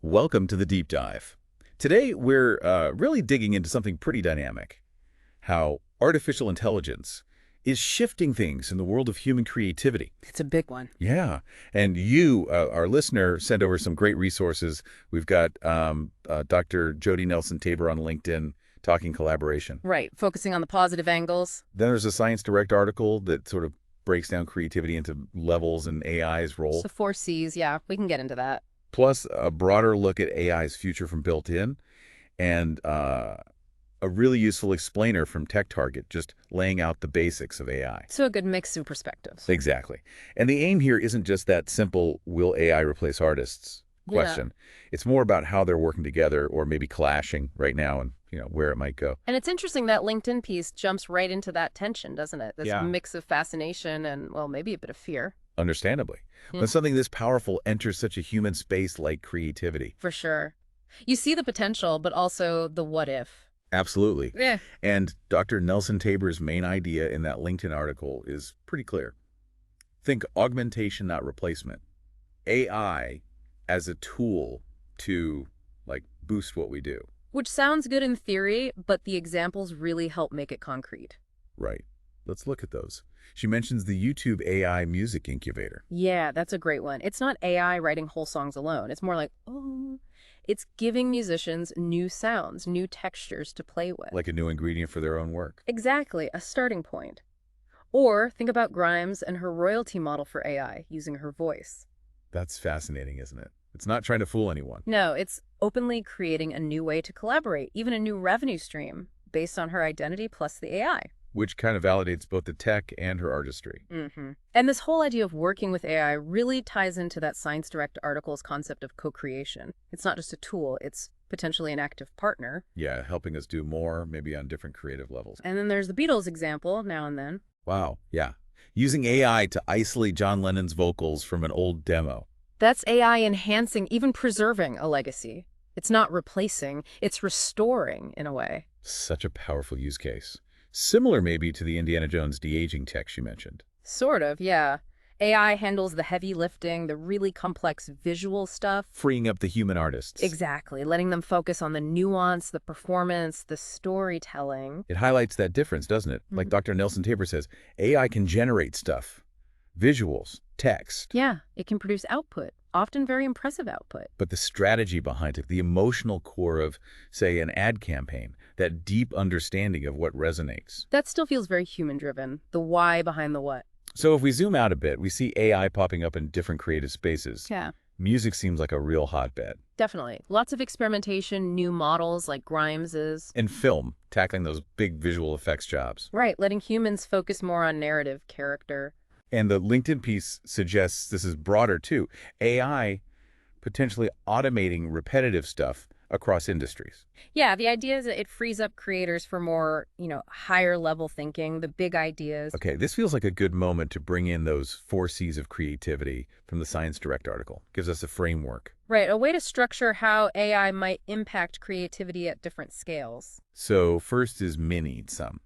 Welcome to the Deep Dive. Today, we're really digging into something pretty dynamic, how artificial intelligence is shifting things in the world of human creativity. It's a big one. Yeah, and you, our listener, sent over some great resources. We've got Dr. Jody Nelson-Tabor on LinkedIn talking collaboration. Right. Focusing on the positive angles. Then there's a Science Direct article that sort of breaks down creativity into levels and AI's role. So 4 Cs. Yeah, we can get into that. Plus a broader look at AI's future from built-in, and a really useful explainer from TechTarget, just laying out the basics of AI. So a good mix of perspectives. Exactly. And the aim here isn't just that simple, will AI replace artists question. It's more about how they're working together or maybe clashing right now and where it might go. And it's interesting that LinkedIn piece jumps right into that tension, doesn't it? This mix of fascination and, well, maybe a bit of fear. Understandably. When something this powerful enters such a human space like creativity. For sure. You see the potential, but also the what if. Absolutely. Yeah. And Dr. Nelson-Tabor's main idea in that LinkedIn article is pretty clear. Think augmentation, not replacement. AI as a tool to, boost what we do. Which sounds good in theory, but the examples really help make it concrete. Right. Let's look at those. She mentions the YouTube AI music incubator. Yeah, that's a great one. It's not AI writing whole songs alone. It's more like, it's giving musicians new sounds, new textures to play with. Like a new ingredient for their own work. Exactly, a starting point. Or think about Grimes and her royalty model for AI, using her voice. That's fascinating, isn't it? It's not trying to fool anyone. No, it's openly creating a new way to collaborate, even a new revenue stream, based on her identity plus the AI. Which kind of validates both the tech and her artistry. And this whole idea of working with AI really ties into that Science Direct article's concept of co-creation. It's not just a tool, it's potentially an active partner. Yeah, helping us do more, maybe on different creative levels. And then there's the Beatles example, now and then. Wow, yeah. Using AI to isolate John Lennon's vocals from an old demo. That's AI enhancing, even preserving a legacy. It's not replacing, it's restoring in a way. Such a powerful use case. Similar maybe to the Indiana Jones de-aging tech she mentioned. Sort of, yeah. AI handles the heavy lifting, the really complex visual stuff. Freeing up the human artists. Exactly, letting them focus on the nuance, the performance, the storytelling. It highlights that difference, doesn't it? Like Dr. Nelson-Tabor says, AI can generate stuff, visuals, text. Yeah, it can produce output, often very impressive output. But the strategy behind it, the emotional core of, say, an ad campaign, that deep understanding of what resonates. That still feels very human-driven, the why behind the what. So if we zoom out a bit, we see AI popping up in different creative spaces. Yeah. Music seems like a real hotbed. Definitely. Lots of experimentation, new models like Grimes's. And film, tackling those big visual effects jobs. Right, letting humans focus more on narrative, character. And the LinkedIn piece suggests this is broader too. AI potentially automating repetitive stuff across industries. Yeah, the idea is that it frees up creators for more, higher level thinking, the big ideas. Okay, this feels like a good moment to bring in those 4 Cs of creativity from the Science Direct article. Gives us a framework. Right, a way to structure how AI might impact creativity at different scales. So first is mini some.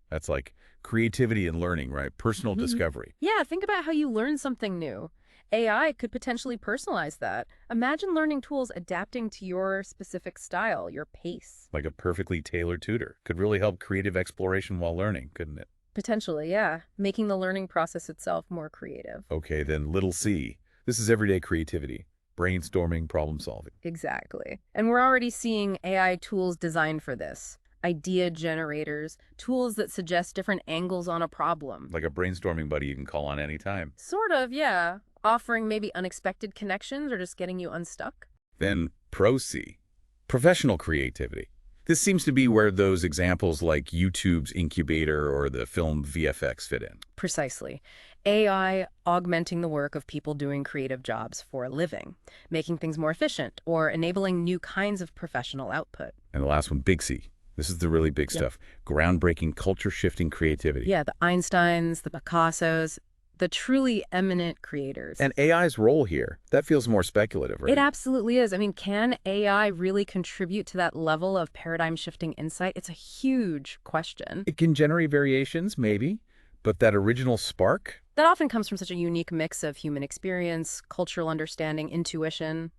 That's like creativity and learning, right? Personal discovery. Yeah, think about how you learn something new. AI could potentially personalize that. Imagine learning tools adapting to your specific style, your pace. Like a perfectly tailored tutor. Could really help creative exploration while learning, couldn't it? Potentially, yeah. Making the learning process itself more creative. Okay, then little c. This is everyday creativity. Brainstorming, problem solving. Exactly. And we're already seeing AI tools designed for this. Idea generators, tools that suggest different angles on a problem. Like a brainstorming buddy you can call on anytime. Sort of, yeah. Offering maybe unexpected connections or just getting you unstuck. Then pro C, professional creativity. This seems to be where those examples like YouTube's incubator or the film VFX fit in. Precisely. AI augmenting the work of people doing creative jobs for a living, making things more efficient, or enabling new kinds of professional output. And the last one, big C. This is the really big stuff. Groundbreaking, culture-shifting creativity. Yeah, the Einsteins, the Picassos, the truly eminent creators. And AI's role here, that feels more speculative, right? It absolutely is. I mean, can AI really contribute to that level of paradigm-shifting insight? It's a huge question. It can generate variations, maybe, but that original spark? That often comes from such a unique mix of human experience, cultural understanding, intuition,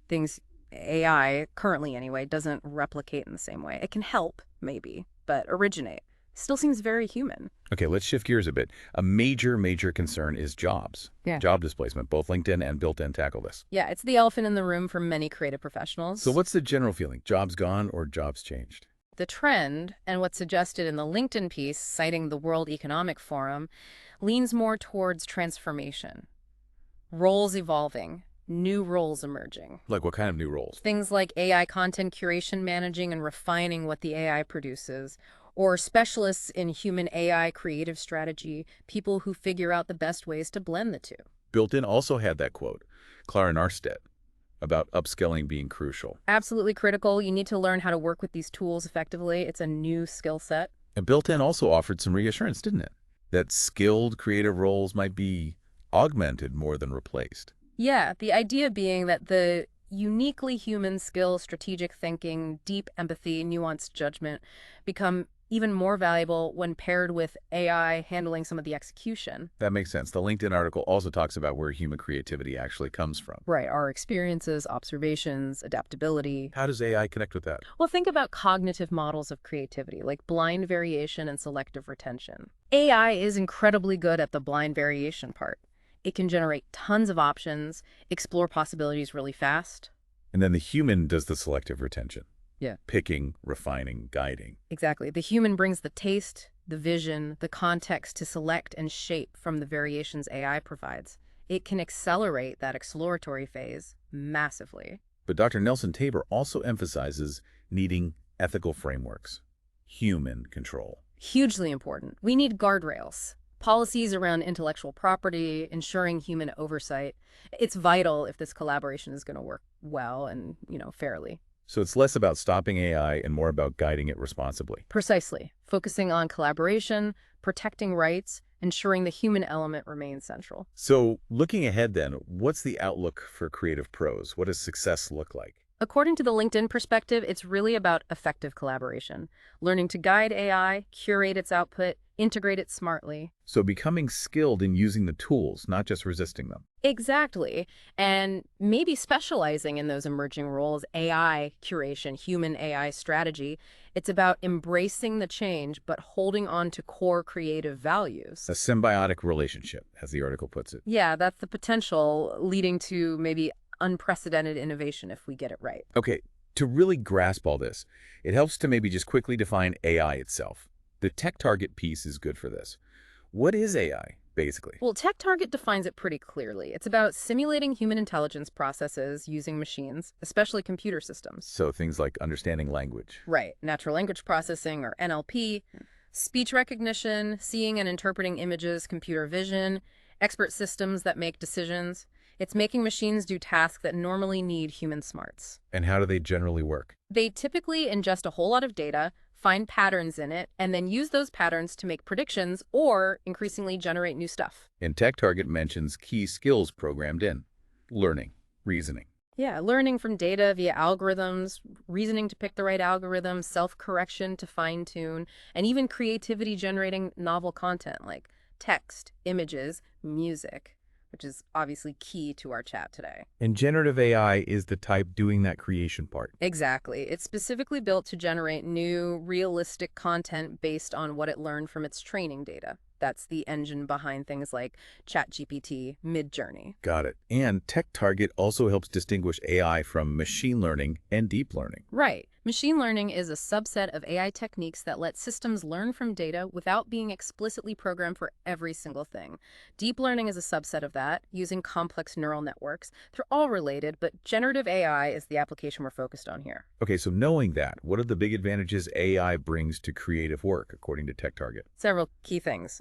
things AI, currently anyway, doesn't replicate in the same way. It can help, maybe, but originate. Still seems very human. Okay, let's shift gears a bit. A major concern is jobs. Yeah. Job displacement. Both LinkedIn and Built-in tackle this. Yeah, it's the elephant in the room for many creative professionals. So what's the general feeling? Jobs gone or jobs changed? The trend, and what's suggested in the LinkedIn piece citing the World Economic Forum, leans more towards transformation. Roles evolving, new roles emerging. Like what kind of new roles? Things like AI content curation, managing and refining what the AI produces, or specialists in human AI creative strategy, people who figure out the best ways to blend the two. Built-in also had that quote, Clara Narstedt, about upskilling being crucial. Absolutely critical. You need to learn how to work with these tools effectively. It's a new skill set. And Built-in also offered some reassurance, didn't it? That skilled creative roles might be augmented more than replaced. Yeah, the idea being that the uniquely human skills, strategic thinking, deep empathy, nuanced judgment become even more valuable when paired with AI handling some of the execution. That makes sense. The LinkedIn article also talks about where human creativity actually comes from. Right, our experiences, observations, adaptability. How does AI connect with that? Well, think about cognitive models of creativity, like blind variation and selective retention. AI is incredibly good at the blind variation part. It can generate tons of options, explore possibilities really fast. And then the human does the selective retention. Yeah. Picking, refining, guiding. Exactly. The human brings the taste, the vision, the context to select and shape from the variations AI provides. It can accelerate that exploratory phase massively. But Dr. Nelson Tabor also emphasizes needing ethical frameworks, human control. Hugely important. We need guardrails, policies around intellectual property, ensuring human oversight. It's vital if this collaboration is going to work well and, fairly. So it's less about stopping AI and more about guiding it responsibly. Precisely. Focusing on collaboration, protecting rights, ensuring the human element remains central. So looking ahead then, what's the outlook for creative pros? What does success look like? According to the LinkedIn perspective, it's really about effective collaboration, learning to guide AI, curate its output, integrate it smartly. So becoming skilled in using the tools, not just resisting them. Exactly. And maybe specializing in those emerging roles, AI curation, human AI strategy. It's about embracing the change, but holding on to core creative values. A symbiotic relationship, as the article puts it. Yeah, that's the potential leading to maybe unprecedented innovation if we get it right. Okay, to really grasp all this, it helps to maybe just quickly define AI itself. The TechTarget piece is good for this. What is AI, basically? Well, TechTarget defines it pretty clearly. It's about simulating human intelligence processes using machines, especially computer systems. So things like understanding language. Right. Natural language processing, or NLP, speech recognition, seeing and interpreting images, computer vision, expert systems that make decisions. It's making machines do tasks that normally need human smarts. And how do they generally work? They typically ingest a whole lot of data, find patterns in it, and then use those patterns to make predictions or increasingly generate new stuff. And TechTarget mentions key skills programmed in. Learning, reasoning. Yeah, learning from data via algorithms, reasoning to pick the right algorithm, self-correction to fine-tune, and even creativity generating novel content like text, images, music, which is obviously key to our chat today. And generative AI is the type doing that creation part. Exactly. It's specifically built to generate new, realistic content based on what it learned from its training data. That's the engine behind things like ChatGPT, Midjourney. Got it. And TechTarget also helps distinguish AI from machine learning and deep learning. Right. Machine learning is a subset of AI techniques that let systems learn from data without being explicitly programmed for every single thing. Deep learning is a subset of that, using complex neural networks. They're all related, but generative AI is the application we're focused on here. Okay, so knowing that, what are the big advantages AI brings to creative work, according to TechTarget? Several key things.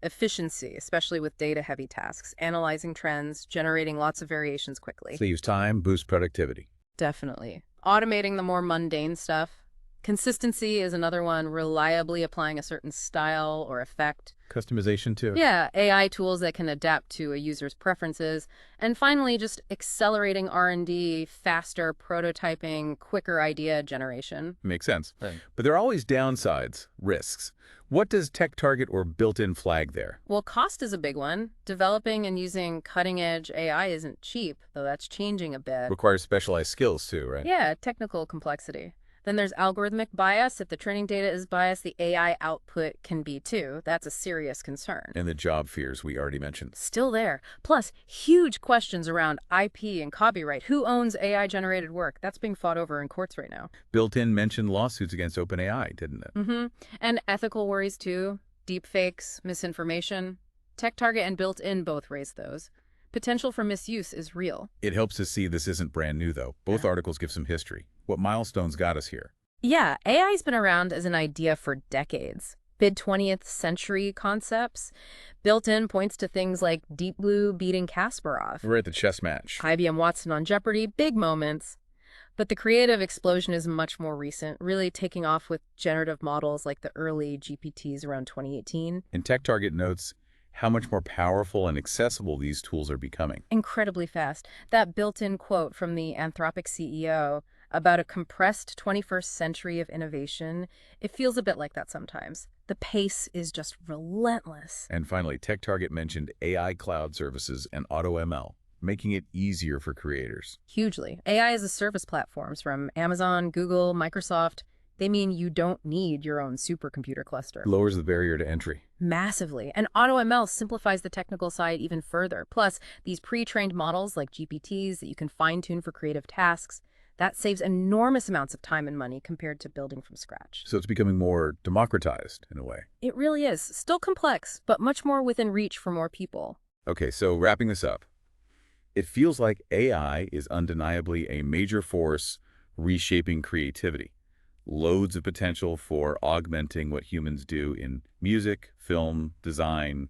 Efficiency, especially with data-heavy tasks, analyzing trends, generating lots of variations quickly. Saves time, boosts productivity. Definitely. Automating the more mundane stuff. Consistency is another one, reliably applying a certain style or effect. Customization too. Yeah, AI tools that can adapt to a user's preferences. And finally, just accelerating R&D, faster prototyping, quicker idea generation. Makes sense. Right. But there are always downsides, risks. What does TechTarget or built-in flag there? Well, cost is a big one. Developing and using cutting-edge AI isn't cheap, though that's changing a bit. Requires specialized skills too, right? Yeah, technical complexity. Then there's algorithmic bias. If the training data is biased, the AI output can be too. That's a serious concern. And the job fears we already mentioned. Still there. Plus, huge questions around IP and copyright. Who owns AI-generated work? That's being fought over in courts right now. Built-in mentioned lawsuits against OpenAI, didn't it? And ethical worries too. Deepfakes, misinformation. TechTarget and Built-in both raise those. Potential for misuse is real. It helps to see this isn't brand new, though. Both articles give some history. What milestones got us here? Yeah, AI's been around as an idea for decades. Mid-20th century concepts. Built-in points to things like Deep Blue beating Kasparov. We're at the chess match. IBM Watson on Jeopardy, big moments. But the creative explosion is much more recent, really taking off with generative models like the early GPTs around 2018. And TechTarget notes how much more powerful and accessible these tools are becoming. Incredibly fast. That built-in quote from the Anthropic CEO about a compressed 21st century of innovation, it feels a bit like that sometimes. The pace is just relentless. And finally, TechTarget mentioned AI cloud services and AutoML, making it easier for creators. Hugely. AI as a service platforms from Amazon, Google, Microsoft, they mean you don't need your own supercomputer cluster. Lowers the barrier to entry. Massively. And AutoML simplifies the technical side even further. Plus, these pre-trained models like GPTs that you can fine-tune for creative tasks, that saves enormous amounts of time and money compared to building from scratch. So it's becoming more democratized in a way. It really is. Still complex, but much more within reach for more people. Okay, so wrapping this up, it feels like AI is undeniably a major force reshaping creativity. Loads of potential for augmenting what humans do in music, film, design,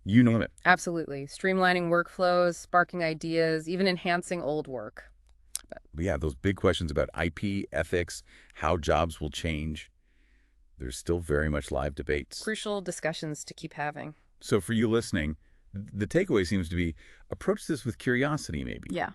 you name it. Absolutely. Streamlining workflows, sparking ideas, even enhancing old work. But yeah, those big questions about IP, ethics, how jobs will change, there's still very much live debates. Crucial discussions to keep having. So for you listening, the takeaway seems to be approach this with curiosity maybe. Yeah.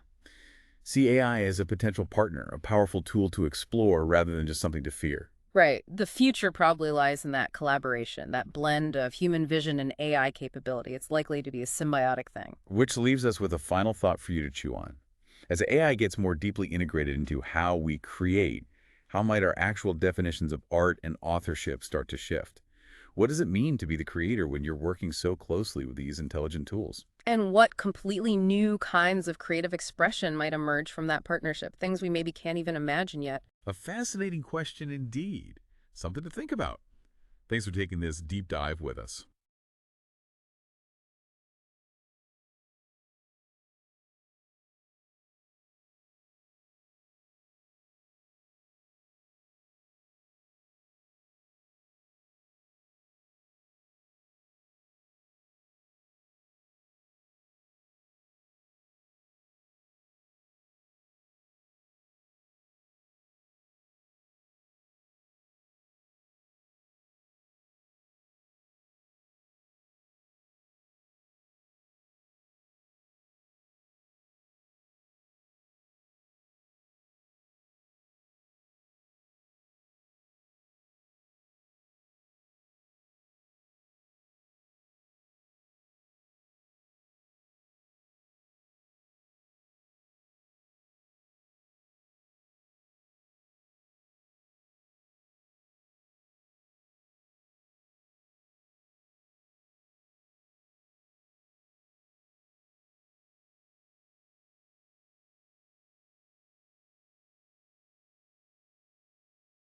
See AI as a potential partner, a powerful tool to explore rather than just something to fear. Right. The future probably lies in that collaboration, that blend of human vision and AI capability. It's likely to be a symbiotic thing. Which leaves us with a final thought for you to chew on. As AI gets more deeply integrated into how we create, how might our actual definitions of art and authorship start to shift? What does it mean to be the creator when you're working so closely with these intelligent tools? And what completely new kinds of creative expression might emerge from that partnership? Things we maybe can't even imagine yet. A fascinating question indeed. Something to think about. Thanks for taking this deep dive with us.